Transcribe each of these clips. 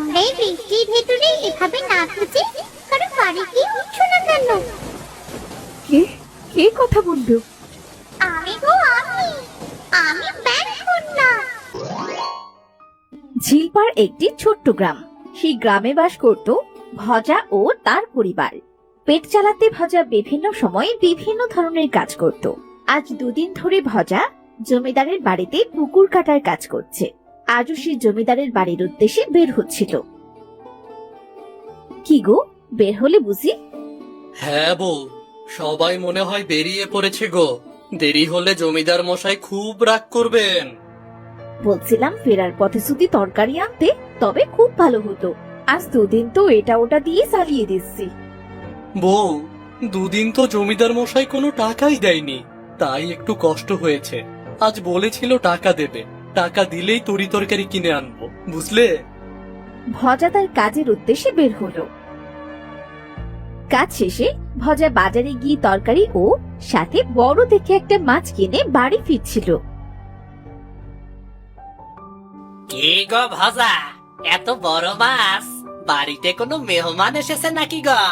তোমরা এই বৃষ্টির ভেতরে এভাবে না ভিজে কারো বাড়িতে উঠছো না কেন? কে কে কথা বললো? আমি গো আমি ব্যাগ না। ঝিলপাড় একটি ছোট্ট গ্রাম। সেই গ্রামে বাস করত ভজা ও তার পরিবার। পেট চালাতে ভজা বিভিন্ন সময়ে বিভিন্ন ধরনের কাজ করত। আজ দুদিন ধরে ভজা জমিদারের বাড়িতে পুকুর কাটার কাজ করছে। আজও সে জমিদারের বাড়ির উদ্দেশ্যে বের হচ্ছিল। কি গো, বের হলে বুঝি? হ্যাঁ বউ, সবাই মনে হয় বেরিয়ে পড়েছে গো। দেরি হলে জমিদার মশাই খুব রাগ করবেন। বলছিলাম ফেরার পথে যদি তরকারি আনতে তবে খুব ভালো হতো। আজ দুদিন তো এটা ওটা দিয়ে চালিয়ে দিচ্ছি। বউ, দুদিন তো জমিদার মশাই কোনো টাকাই দেয়নি, তাই একটু কষ্ট হয়েছে। আজ বলেছিল টাকা দেবে, টাকা দিলেই তরি তরকারি কিনে আনবো, বুঝলে? ভজা তার কাজের উদ্দেশ্যে বের হলো। কাজ শেষে ভজা বাজারে গিয়ে তরকারি ও সাথে বড় দেখে একটা মাছ কিনে বাড়ি ফিরছিল। কি গো ভজা, এত বড় মাছ? বাড়িতে কোনো মেহমান এসেছে নাকি গো?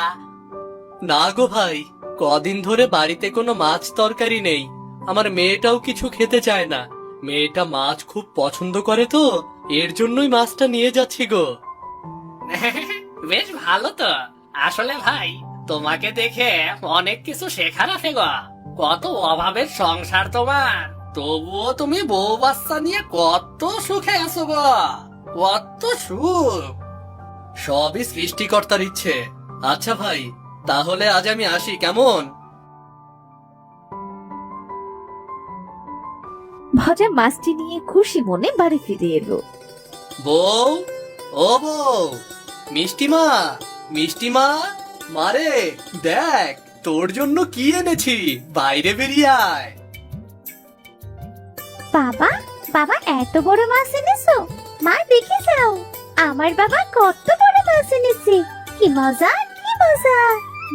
না গো ভাই, কদিন ধরে বাড়িতে কোনো মাছ তরকারি নেই। আমার মেয়েটাও কিছু খেতে চায় না। মেয়েটা মাছ খুব পছন্দ করে তো, এর জন্যই মাছটা নিয়ে যাচ্ছি গো। বেশ ভালো তো। আসলে ভাই, তোমাকে দেখে অনেক কিছু শেখার আছে গো। কত অভাবের সংসার তোমার, তবুও তুমি বউ বাচ্চা নিয়ে কত সুখে আছো গো। কত সুখ! সবই সৃষ্টিকর্তার ইচ্ছে। আচ্ছা ভাই, তাহলে আজ আমি আসি, কেমন? ভজা মাছটি নিয়ে খুশি মনে বাড়ি ফিরে এলো। বউ, ও বউ, মিষ্টিমা, মিষ্টিমা, মারে দেখ তোর জন্য কি এনেছি, বাইরে বেরিয়ে আয়। বাবা বাবা এত বড় মাছ এনেছো? মা দেখে যাও, আমার বাবা কত বড় মাছ এনেছে। কি মজা কি মজা,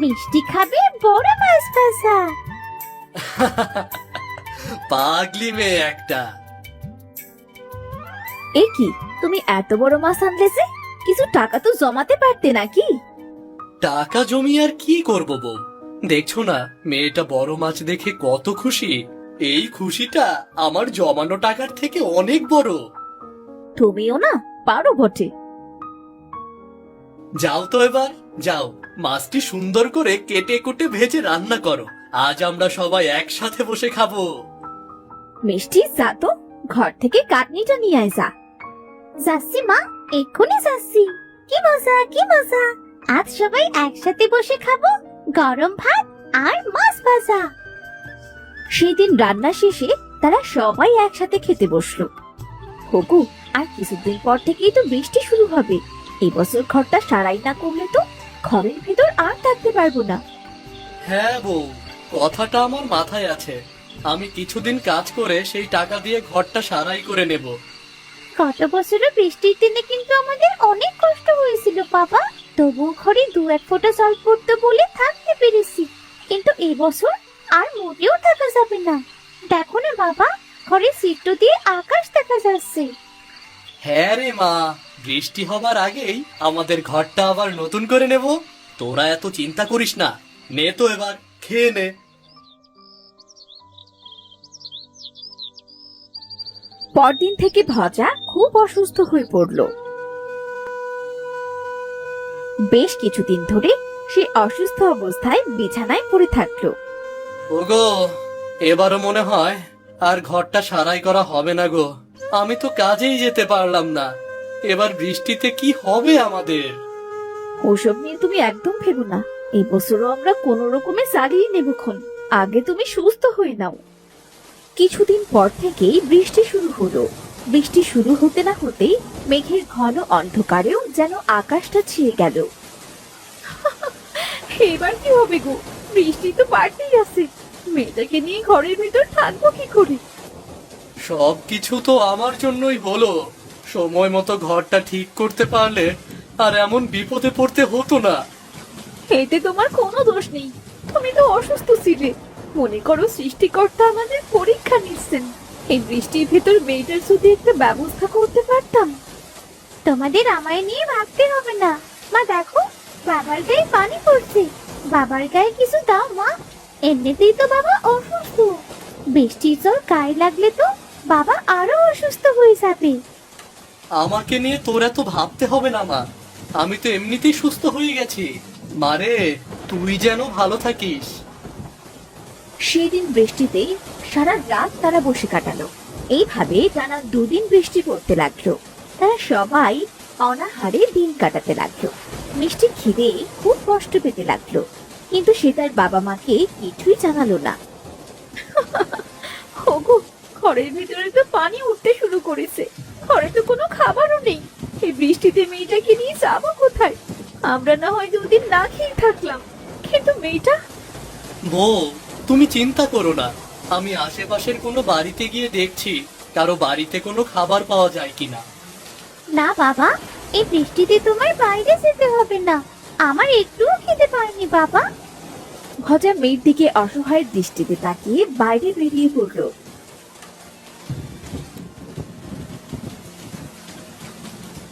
মিষ্টি খাবে বড় মাছ ভাজা। পাগলি মেয়ে একটা। এ কি, তুমি এত বড় মাছ আনলে যে? কিছু টাকা তো জমাতে পারতে নাকি? টাকা জমি আর কি করব বউ, দেখছো না মেয়েটা বড় মাছ দেখে কত খুশি। এই খুশিটা আমার জমানো টাকার থেকে অনেক বড়। তুমিও না পারো বটে। যাও তো এবার, যাও মাছটি সুন্দর করে কেটে কুটে ভেজে রান্না করো। আজ আমরা সবাই একসাথে বসে খাবো। মিষ্টি, যা তো, ঘর থেকে কাটনিটা নিয়ে আয় যা। যাচ্ছি মা, এক্ষুনি যাচ্ছি। কি মজা কি মজা, আজ সবাই একসাথে বসে খাবো গরম ভাত আর মাছ ভাজা। সেদিন রান্না শেষে তারা সবাই একসাথে খেতে বসলো। হগু, আর কিছুদিন পর থেকেই তো বৃষ্টি শুরু হবে। এবছর ঘরটা সারাই না করলে তো ঘরের ভিতর আর থাকতে পারবো না। হ্যাঁ বউ, কথাটা আমার মাথায় আছে। আমি কিছুদিন কাজ করে সেই টাকা দিয়ে ঘরটা সারাই করে নেব। গত বছরও বৃষ্টির দিনে কিন্তু আমাদের অনেক কষ্ট হয়েছিল বাবা, তবু ঘরে দু এক ফোঁটা জল পড়তো বলে থাকতে পেরেছি। কিন্তু এবছর আর মোটেও থাকা যাবে না। দেখো না বাবা, ঘরে সিট্টো দিয়ে আকাশ দেখা যাচ্ছে। হ্যাঁ রে মা, বৃষ্টি হবার আগেই আমাদের ঘরটা আবার নতুন করে নেব। তোরা এত চিন্তা করিস না, নে তো এবার খেয়ে নে। পরদিন থেকে ভজা খুব অসুস্থ হয়ে পড়ল। বেশ কিছুদিন ধরে সে অসুস্থ অবস্থায় বিছানায় পড়ে থাকলো। ওগো, এবারও মনে হয় আর ঘরটা সারাই করা হবে না গো। আমি তো কাজেই যেতে পারলাম না। এবার বৃষ্টিতে কি হবে আমাদের? ওসব নিয়ে তুমি একদম ভেবো না। এই বছরও আমরা কোনো রকমে চালিয়ে নেবক্ষণ। আগে তুমি সুস্থ হয়ে নাও। কিছুদিন পর থেকেই বৃষ্টি শুরু হলো। বৃষ্টি শুরু হতে না হতেই মেঘের ঘন অন্ধকারেও যেন আকাশটা ছেয়ে গেল। এবার কি হবে গো? বৃষ্টি তো বাড়তেই আছে। মেয়েটাকে নিয়ে ঘরের ভিতর থাকবো কি করে? সবকিছু তো আমার জন্যই হলো। সময় মতো ঘরটা ঠিক করতে পারলে আর এমন বিপদে পড়তে হতো না। এতে তোমার কোনো দোষ নেই। তুমি তো অসুস্থ ছিলে। মনে করো সৃষ্টিকর্তা আমাদের পরীক্ষা নিচ্ছেন। এই বৃষ্টির ভেতর মেয়েটার যদি একটা ব্যবস্থা করতে পারতাম। তোমাদের আমায় নিয়ে ভাবতে হবে না। মা দেখো, বাবার গায়ে পানি পড়ছে। বাবার গায়ে কিছু দাও মা, এমনিতেই তো বাবা অসুস্থ। বৃষ্টির জল গায়ে লাগলে তো বাবা আরো অসুস্থ হয়ে যাবে। আমাকে নিয়ে তোর এত ভাবতে হবে না মা, আমি তো এমনিতেই সুস্থ হয়ে গেছি। মারে, তুই যেন ভালো থাকিস। সেদিন বৃষ্টিতে সারা রাত তারা বসে কাটালো। এইভাবে টানা 2 দিন বৃষ্টি পড়তে লাগলো। তারা সবাই অনাহারে দিন কাটাতে লাগলো। মিষ্টি খিদে খুব কষ্ট পেতে লাগলো, কিন্তু সে তার বাবা মাকে কিছুই জানালো না। ওগো, ঘরের ভিতরে তো পানি উঠতে শুরু করেছে, ঘরে তো কোনো খাবারও নেই। এই বৃষ্টিতে মেয়েটাকে নিয়ে যাবো কোথায়? আমরা না হয় 2 দিন না খেয়ে থাকলাম, কিন্তু মেয়েটা। বউ, তুমি চিন্তা করো না, আমি আশেপাশের কোনো বাড়িতে গিয়ে দেখছি কারো বাড়িতে কোনো খাবার পাওয়া যায় কিনা। না বাবা, এই বৃষ্টিতে তোমায় বাইরে যেতে হবে না। আমার একটুও খেতে পাইনি বাবা। ভজা মেয়ের দিকে অসহায় দৃষ্টিতে তাকিয়ে বাইরে বেরিয়ে পড়ল।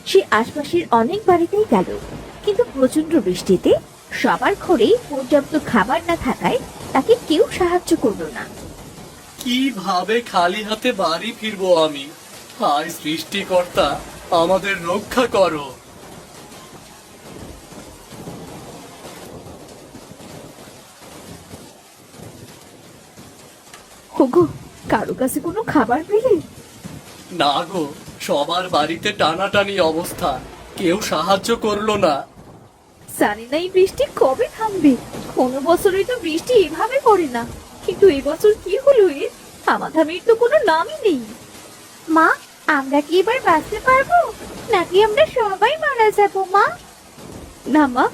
সে আশপাশের অনেক বাড়িতেই গেল, কিন্তু প্রচন্ড বৃষ্টিতে সবার ঘরে পর্যাপ্ত খাবার না থাকায় তাকে কেউ সাহায্য করলো না। কিভাবে খালি হাতে বাড়ি ফিরবো আমি? হায় সৃষ্টিকর্তা, আমাদের রক্ষা করো। ওগো, কারো কাছে কোনো খাবার পেলে? না গো, সবার বাড়িতে টানাটানি অবস্থা, কেউ সাহায্য করলো না। জানি না এই বৃষ্টি কবে থামবে। কোনো বছরই তো বৃষ্টি এভাবে পড়ে না, কিন্তু এবছর কি হলো এর? থামাথামির তো কোনো নামই নেই। মা, আমরা কি এবার বাঁচতে পারবো, নাকি আমরা সবাই মারা যাবো মা? না মা,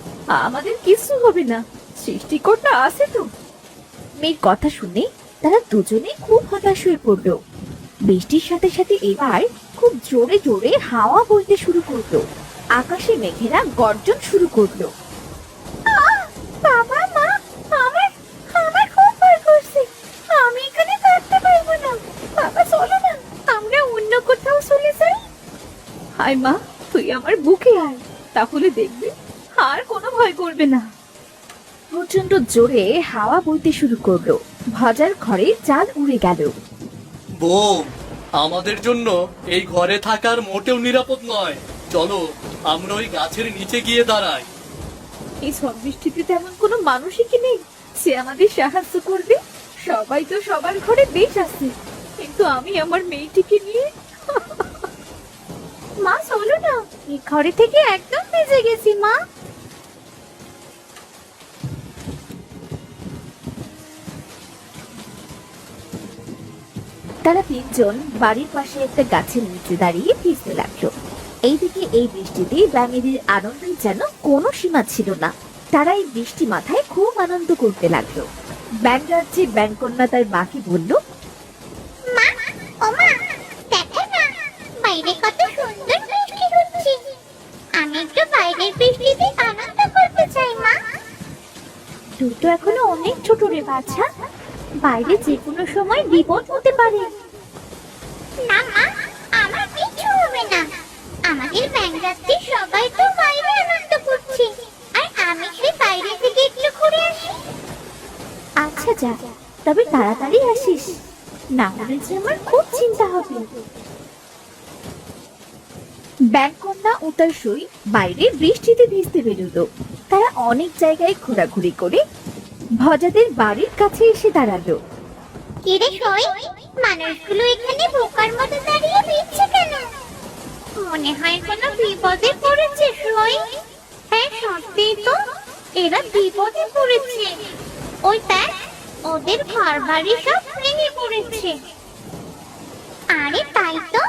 আমাদের কিছু হবে না, সৃষ্টিকর্তা আছে তো। মেয়ের কথা শুনে তারা দুজনে খুব হতাশ হয়ে পড়লো। বৃষ্টির সাথে সাথে এবার খুব জোরে জোরে হাওয়া বইতে শুরু করলো। আকাশে মেঘেরা গর্জন শুরু করলো। বাবা, মা, আমার আমার খুব ভয় করছে। আমি এখানে থাকতে পারবো না। বাবা চলো না, আমরা অন্য কোথাও চলে যাই। হায় মা, তুই আমার বুকে আয়, তাহলে দেখবি আর কোনো ভয় করবে না। প্রচন্ড জোরে হাওয়া বইতে শুরু করলো। ভজার ঘরে চাল উড়ে গেল। বউ, আমাদের জন্য এই ঘরে থাকার মোটেও নিরাপদ নয়। চলো, আমরা ওই গাছের নিচে গিয়ে দাঁড়াই। এই ঝড় বৃষ্টিতে তেমন কোনো মানুষই কি নেই সে আমাদের সাহায্য করবে? সবাই তো সবার ঘরে বেশ আছে, কিন্তু আমি আমার মেয়েটিকে নিয়ে। মা চলো না, এই ঘরে থেকে একদম বেঁচে গেছি মা। তারা 3 জন বাড়ির পাশে একটা গাছের নিচে দাঁড়িয়ে ভিজতে লাগলো। এইদিকে এই বৃষ্টিতে ব্যাঙেদের আনন্দের যেন কোনো সীমা ছিল না। তারা এই বৃষ্টি মাথায় খুব আনন্দ করতে লাগলো। ব্যাঙ রাজ্যে ব্যাঙকন্যা তার মাকে বলল, মা, ও মা, দেখো না, বাইরে কত সুন্দর বৃষ্টি হচ্ছে। আমি একটু বাইরের বৃষ্টিতে আনন্দ করতে চাই মা। তুই তো এখনো অনেক ছোট রে বাচ্চা, বাইরে যে কোনো সময় বিপদ হতে পারে। না মা, আমার কিছু হবে না। আমাদের ব্যাংরাত্রি সবাই তো বাইরে আনন্দ করছে, আর আমি সেই বাইরে থেকে একটু ঘুরে আসি। আচ্ছা যা, তবে তাড়াতাড়ি আসিস, না হলে যে আমার খুব চিন্তা হবে। ব্যাঙকন্যা ও তার সই বাইরে বৃষ্টিতে ভিজতে বেরোলো। তারা অনেক জায়গায় ঘোরাঘুরি করে ভজাদের বাড়ির কাছে এসে দাঁড়ালো। কিরে সই, মানুষগুলো এখানে বোকার মতো দাঁড়িয়ে ভিজছে কেন? মনে হয় কোনো বিপদে পড়েছে সই। হ্যাঁ সত্যিই তো, এরা বিপদে পড়েছে। ওই দেখ, ওদের ঘর বাড়ি সব ভেঙে পড়েছে। আরে তাই তো,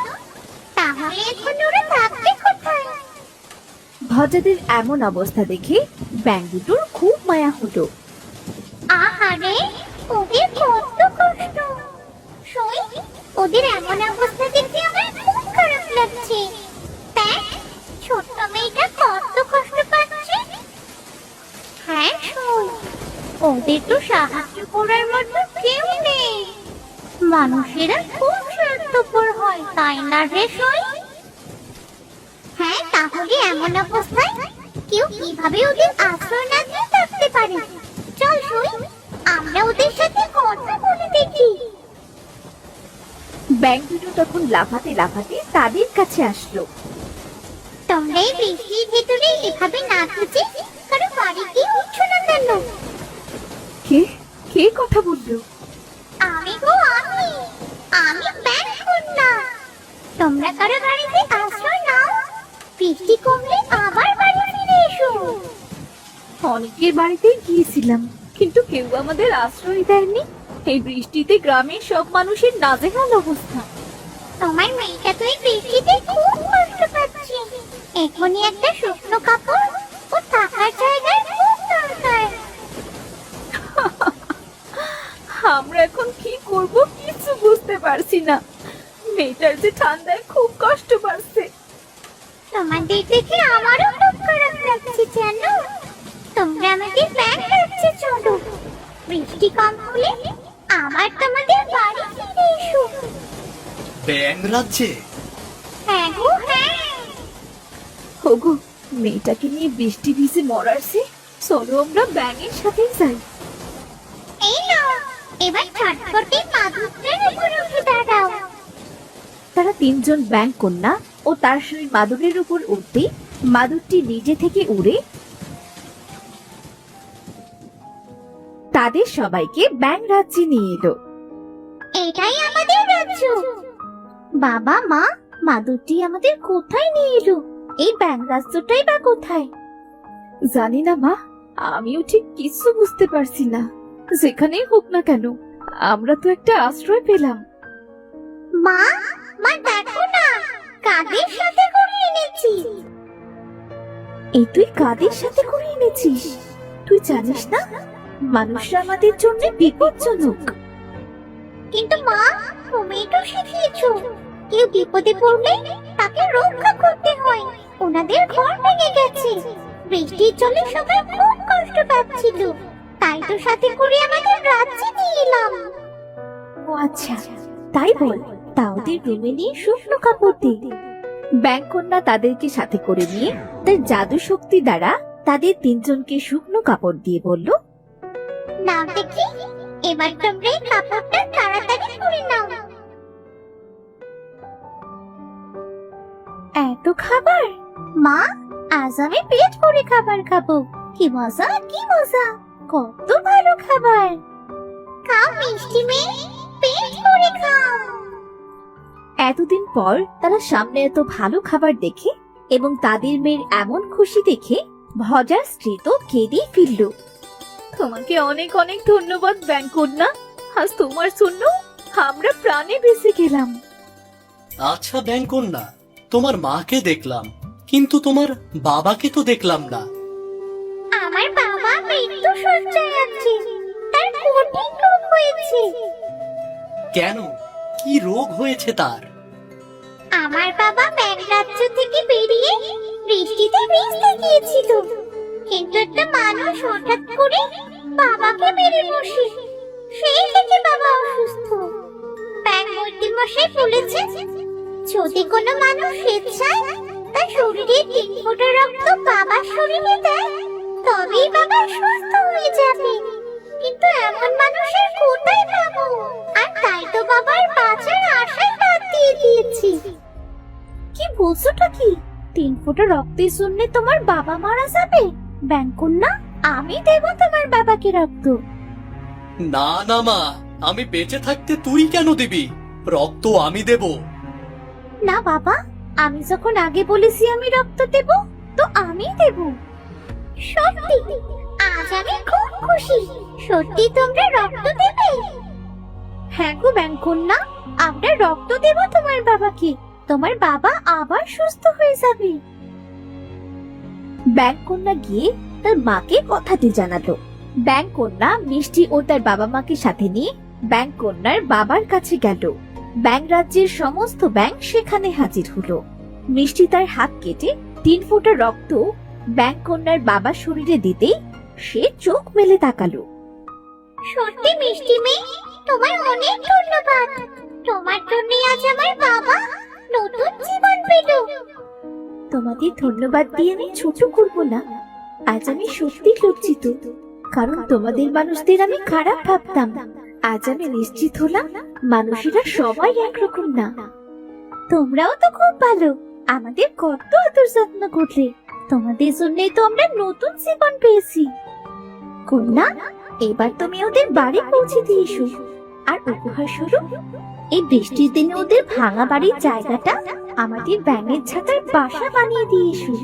তাহলে এখন ওরা থাকবে কোথায়? ভজাদের এমন অবস্থা দেখে ব্যাঙ দুটোর খুব মায়া হলো। আহারে, ওদের কত কষ্ট। সই, ওদের এমন অবস্থা দেখে আমার খুব খারাপ লাগছে। দেখ, ছোট্ট মেয়েটা কত কষ্ট পাচ্ছে। হ্যাঁ সই, ওদের তো সাহায্য করার মতো কেউ নেই। মানুষেরা খুব স্বার্থপর হয়, তাই না রে সই? হ্যাঁ তাহলে এমন অবস্থায় কেউ কিভাবে ওদের আশ্রয় না দিয়ে থাকতে পারে? চল শুই, আমরা ওদের সাথে কথা বলে দেখি। ব্যাঙ দুটো তখন লাফাতে লাফাতে তাদের কাছে আসলো। তোমরা এই বৃষ্টির ভেতরে এভাবে না খুঁজে কারো বাড়িতে উঠছো না কেন? কে কে কথা বললো? আমি গো আমি ব্যাং কন্যা। তোমরা কারো বাড়িতে আশ্রয় নাও, বৃষ্টি কমলে আবার বাড়ি ফিরে এসো। অনেকের বাড়িতে গিয়েছিলাম, কিন্তু কেউ আমাদের আশ্রয় দেয়নি। এই বৃষ্টিতে গ্রামের সব মানুষের নাজেহাল অবস্থা। তোমার মেয়েটা তো এই বৃষ্টিতে খুব কষ্ট পাচ্ছে। এখনই একটা শুকনো কাপড় ও থাকার জায়গায় খুব দরকার। আমরা এখন কি করব কিছু বুঝতে পারছি না। মেয়েটার যে ঠান্ডায় খুব কষ্ট পাচ্ছে। তোমাদের দেখে আমারও খুব খারাপ লাগছে জানো। তোমরা আমাকে ব্যাগ রাখছে, চলো বৃষ্টি কম হলে আবার তোমাদের বাড়ি ফিরে এসো। ব্যাং রাজ্যে? হ্যাঁ গো হ্যাঁ। ওগো, মেয়েটাকে নিয়ে বৃষ্টি ভিজে মরারছে, চলো আমরা ব্যাঙের সাথে যাই। এই নাও, এবার ছটফটে মাদুরটার উপর উঠে দাঁড়াও। তারা তিনজন ব্যাঙ কন্যা ও তার শরীর মাদুরের উপর উঠতে মাদুরটি নিজে থেকে উড়ে তাদের সবাইকে ব্যাঙ রাজ্যে নিয়ে এলো। এটাই আমাদের রাজ্য। বাবা মা, মাদুরটি আমাদের কোথায় নিয়ে এলো? এই ব্যাঙ রাজ্যটাই বা কোথায়? জানি না মা, আমিও ঠিক কিছু বুঝতে পারছি না। যেখানেই হোক না কেন, আমরা তো একটা আশ্রয় পেলাম। মা মা দেখো না, কাদের সাথে করে এনেছি। এই তুই কাদের সাথে করে এনেছিস? তুই জানিস না মানুষরা আমাদের জন্য বিপজ্জনক। কিন্তু মা, তুমি তো শিখিয়েছো কেউ বিপদে পড়লে তাকে রক্ষা করতে হয়। ওনাদের ঘর ভেঙে গেছে, বৃষ্টির জলে সবাই খুব কষ্ট পাচ্ছিল, তাই তো সাথে করে আমাদের রাজ্যে নিয়ে এলাম। ও আচ্ছা, তাই বল। তা ওদের রুমে নিয়ে শুকনো কাপড় দে। ব্যাঙ কন্যা তাদেরকে সাথে করে নিয়ে তার জাদু শক্তি দ্বারা তাদের তিনজনকে শুকনো কাপড় দিয়ে বলল, নাও দেখি, এবার তোমরা এই কাপড়টা তাড়াতাড়ি পরে নাও। এত খাবার? মা, আজ আমি পেট ভরে খাবার খাবো। কি মজা কি মজা, কত ভালো খাবার! খাও মিষ্টি মেয়ে, পেট ভরে খাও। এতদিন পর তারা সামনে এত ভালো খাবার দেখে এবং তাদের মেয়ের এমন খুশি দেখে ভজার স্ত্রী তো কেঁদেই ফিরল। তোমাকে অনেক অনেক ধন্যবাদ ব্যাঙ কন্যা, আজ তোমার জন্য আমরা প্রাণে বেঁচে গেলাম। আচ্ছা ব্যাং কন্যা, তোমার মাকে দেখলাম, কিন্তু তোমার বাবাকে তো দেখলাম না। আমার বাবা মৃত্যু শয্যায় আছে, তার কঠিন রোগ হয়েছে। কেন? কি রোগ হয়েছে তার? আমার বাবা ব্যাং রাজ্য থেকে বেরিয়ে বৃষ্টিতে ভিজতে গিয়েছিল, কিন্তু একটা মানুষ হঠাৎ করে বাবাকে মেরে বসে। সেই থেকে বাবা অসুস্থ। ব্যাং মন্ত্রী মশাই বলেছে, যদি কোনো মানুষ স্বেচ্ছায় তার শরীরে 3 ফোঁটা রক্ত বাবার শরীরে দেয়, তবেই বাবা সুস্থ হয়ে যাবে। কিন্তু এমন মানুষের কোথায় পাবো? আর তাই তো বাবার বাঁচার আশায় বাদ দিয়ে দিয়েছি। কি বলছোটা কি? 3 ফোঁটা রক্তের জন্য তোমার বাবা মারা যাবে? ব্যাঙ কন্যা, আমি দেব তোমার বাবাকে রক্ত। না না মা, আমি বেঁচে থাকতে তুই কেন দিবি? রক্ত আমি দেব। না বাবা, আমি যখন আগে বলেছি আমি রক্ত দেব, তো আমি দেব। সত্যি, আজ আমি খুব খুশি। সত্যি তোমরা রক্ত দেবে? হ্যাঁ গো ব্যাঙ কন্যা, আমরা রক্ত দেব তোমার বাবাকে। তোমার বাবা আবার সুস্থ হয়ে যাবে। ব্যাঙ কন্যা গিয়ে তার মাকে কথাটি জানালো। ব্যাঙ কন্যা মিষ্টি ও তার বাবা মাকে সাথে নিয়ে ব্যাঙ কন্যার বাবার কাছে গেল। ব্যাঙ রাজ্যের সমস্ত ব্যাঙ সেখানে হাজির হলো। মিষ্টি তার হাত কেটে 3 ফোঁটা রক্ত ব্যাঙ কন্যার বাবার শরীরে দিতেই সে চোখ মেলে তাকালো। সত্যি মিষ্টি মেয়ে, তোমার অনেক ধন্যবাদ। তোমার জন্য আজ আমার বাবা নতুন জীবন পেল। তোমাদের ধন্যবাদ দিয়ে আমি ছোট করব না। আজ আমি সত্যি লজ্জিত, কারণ তোমাদের মানুষদের আমি খারাপ ভাবতাম। আজ আমি নিশ্চিত হলাম মানুষেরা সবাই একরকম না। তোমরাও তো খুব ভালো, আমাদের কত আদর যত্ন করলে। তোমাদের জন্যই তো আমরা নতুন জীবন পেয়েছি। কন্যা, এবার তুমি ওদের বাড়ি পৌঁছে দিয়ে এসো। আর উপহার স্বরূপ এই বৃষ্টির দিনে ওদের ভাঙা বাড়ির জায়গাটা আমাদের ব্যাঙের ছাতার বাসা বানিয়ে দিয়ে এসো।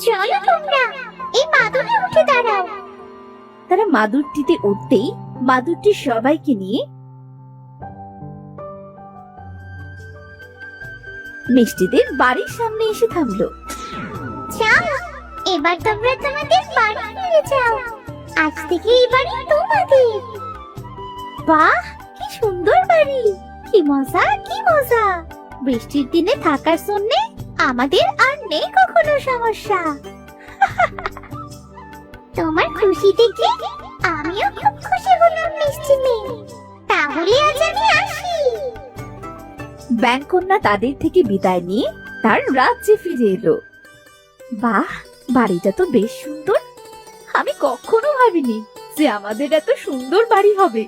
চলো তোমরা এই মাদুরে উঠে দাঁড়াও। তারা মাদুরটিতে উঠতেই মাদুরটি সবাইকে নিয়ে মিষ্টিদের বাড়ির সামনে এসে থামলো। যাও, এবার তোমরা তোমাদের বাড়ি ফিরে যাও। আজ থেকে এই বাড়ি তোমাদের। বাহ, কি সুন্দর বাড়ি! কি মজা, কি মজা! বৃষ্টির দিনে থাকার জন্য আমাদের আর নেই কখনো সমস্যা। তোমার খুশি দেখে আমিও খুব খুশি হলাম মিষ্টি মেয়ে। তাহলে আজ আমি আসি। ব্যাংকন্যা তাদের থেকে বিদায় নিয়ে তার রাজ্যে ফিরে এলো। বাহ, বাড়িটা তো বেশ সুন্দর। আমি কখনো ভাবিনি যে আমাদের এত সুন্দর বাড়ি হবে।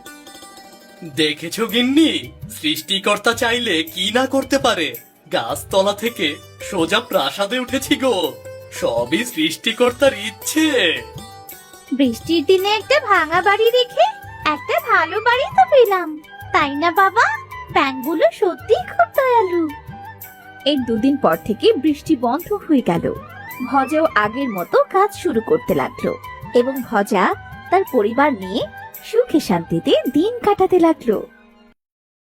দেখেছো গিন্নি, সৃষ্টিকর্তা চাইলে কি না করতে পারে। গাছতলা থেকে সোজা প্রাসাদে উঠেছি গো। সবই সৃষ্টিকর্তার ইচ্ছে। বৃষ্টির দিনে একটা ভাঙা বাড়ি রেখে একটা ভালো বাড়ি তো পেলাম, তাই না বাবা? ব্যাঙগুলো সত্যি খুব দয়ালু। এর দুদিন পর থেকে বৃষ্টি বন্ধ হয়ে গেল। ভজাও আগের মতো কাজ শুরু করতে লাগলো এবং ভজা তার পরিবার নিয়ে সুখে শান্তিতে দিন কাটাতে লাগলো।